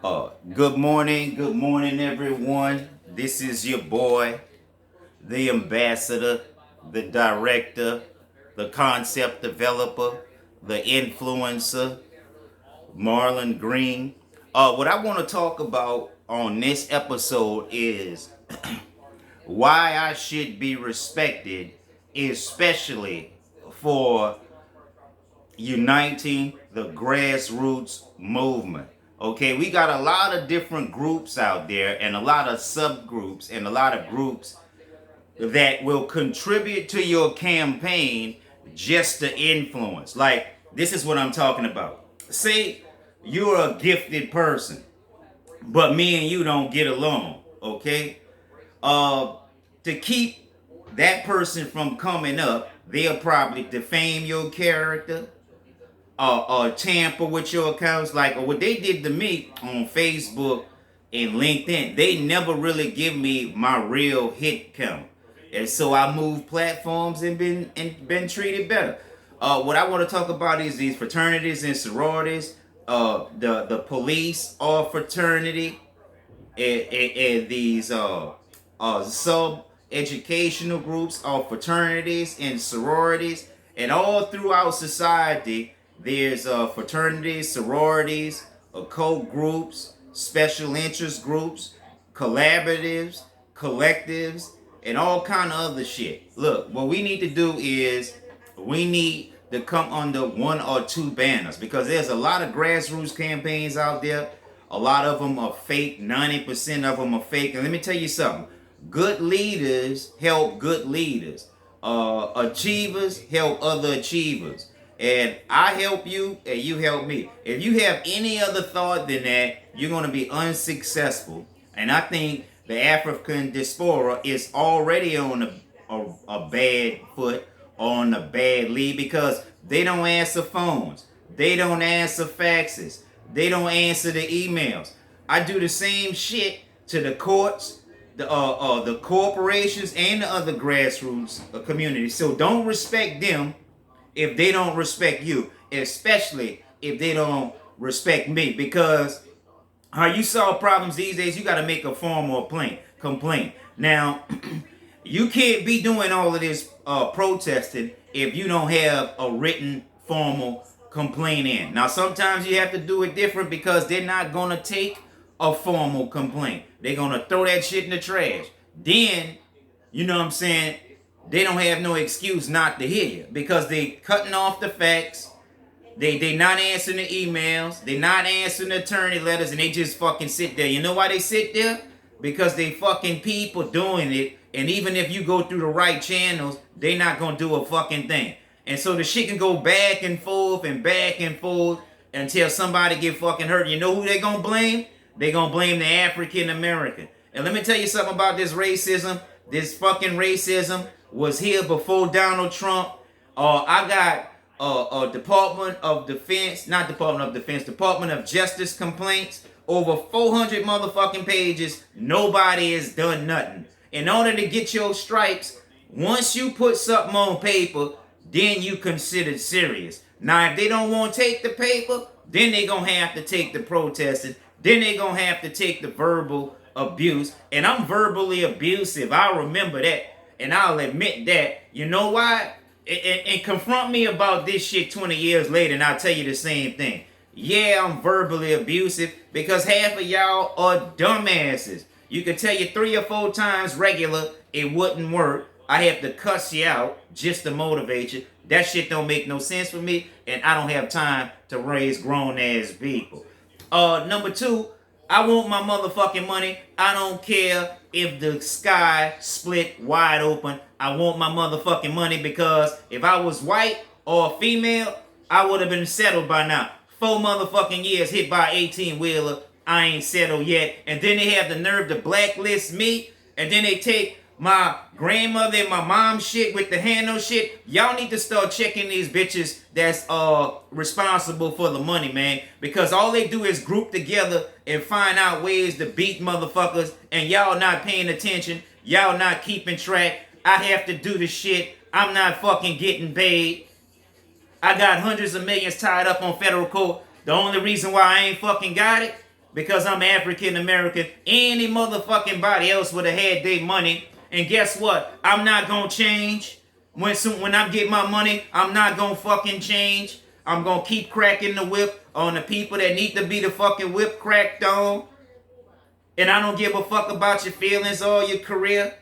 Good morning, everyone. This is your boy, the ambassador, the director, the concept developer, the influencer, Marlon Green. What I want to talk about on this episode is why I should be respected, especially for uniting the grassroots movement. Okay, we got a lot of different groups out there and a lot of subgroups and a lot of groups that will contribute to your campaign just to influence. Like, this is what I'm talking about. Say you're a gifted person, but me and you don't get along, okay? Uh, to keep that person from coming up, they'll probably defame your character, tamper with your accounts. Like what they did to me on Facebook and LinkedIn, they never really give me my real hit count, and so I moved platforms and been treated better. What I want to talk about is these fraternities and sororities. The police are fraternity, and these sub educational groups are fraternities and sororities, and all throughout society there's fraternities, sororities, occult groups, special interest groups, collaboratives, collectives, and all kind of other shit. Look, what we need to do is we need to come under one or two banners, because there's a lot of grassroots campaigns out there. A lot of them are fake. 90% of them are fake. And let me tell you something. Good leaders help good leaders. Achievers help other achievers. And I help you and you help me. If you have any other thought than that, you're going to be unsuccessful. And I think the African diaspora is already on a bad foot, on a bad lead, because they don't answer phones. They don't answer faxes. They don't answer the emails. I do the same shit to the courts, the corporations, and the other grassroots communities. So don't respect them if they don't respect you, especially if they don't respect me. Because how you solve problems these days, you got to make a formal complaint. Now, you can't be doing all of this protesting if you don't have a written formal complaint in. Now, sometimes you have to do it different, because they're not going to take a formal complaint. They're going to throw that shit in the trash. Then, you know what I'm saying, they don't have no excuse not to hear you, because they cutting off the facts. They not answering the emails. They not answering the attorney letters, and they just fucking sit there. You know why they sit there? Because they fucking people doing it, and even if you go through the right channels, they not gonna do a fucking thing. And so the shit can go back and forth until somebody get fucking hurt. You know who they gonna blame? They gonna blame the African American. And let me tell you something about this racism. This fucking racism was here before Donald Trump. I got Department of Defense, not Department of Defense, Department of Justice complaints. Over 400 motherfucking pages. Nobody has done nothing. In order to get your stripes, once you put something on paper, then you considered serious. Now, if they don't want to take the paper, then they gonna have to take the protesting. Then they gonna have to take the verbal abuse. And I'm verbally abusive. I'll remember that. And I'll admit that. You know why? And confront me about this shit 20 years later, and I'll tell you the same thing. Yeah, I'm verbally abusive, because half of y'all are dumbasses. You can tell you 3 or 4 times regular, it wouldn't work. I have to cuss you out just to motivate you. That shit don't make no sense for me, and I don't have time to raise grown ass people. Number 2, I want my motherfucking money. I don't care if the sky split wide open. I want my motherfucking money, because if I was white or female, I would have been settled by now. 4 motherfucking years hit by 18-wheeler. I ain't settled yet. And then they have the nerve to blacklist me. And then they take my grandmother and my mom shit with the handle shit. Y'all need to start checking these bitches that's responsible for the money, man. Because all they do is group together and find out ways to beat motherfuckers. And y'all not paying attention. Y'all not keeping track. I have to do the shit. I'm not fucking getting paid. I got hundreds of millions tied up on federal court. The only reason why I ain't fucking got it because I'm African American. Any motherfucking body else would have had their money. And guess what? I'm not gonna change. When I get my money, I'm not gonna fucking change. I'm gonna keep cracking the whip on the people that need to be the fucking whip cracked on. And I don't give a fuck about your feelings or your career.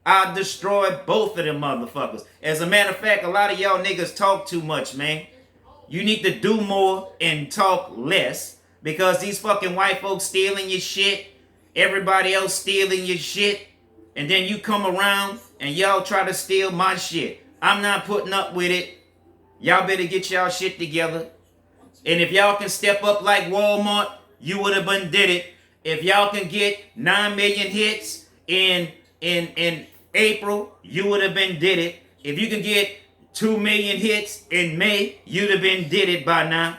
I'll destroy both of them motherfuckers. As a matter of fact, a lot of y'all niggas talk too much, man. You need to do more and talk less, because these fucking white folks stealing your shit. Everybody else stealing your shit. And then you come around and y'all try to steal my shit. I'm not putting up with it. Y'all better get y'all shit together. And if y'all can step up like Walmart, you would have been did it. If y'all can get 9 million hits in April, you would have been did it. If you can get 2 million hits in May, you'd have been did it by now.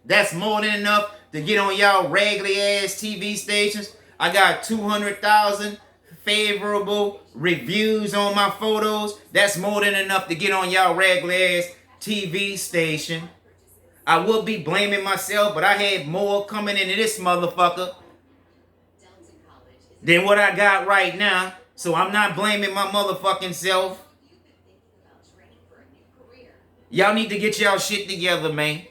That's more than enough to get on y'all raggedy ass TV stations. I got 200,000 favorable reviews on my photos. That's more than enough to get on y'all raggedy ass TV station. I would be blaming myself, but I had more coming into this motherfucker than what I got right now. So I'm not blaming my motherfucking self. Y'all need to get y'all shit together, man.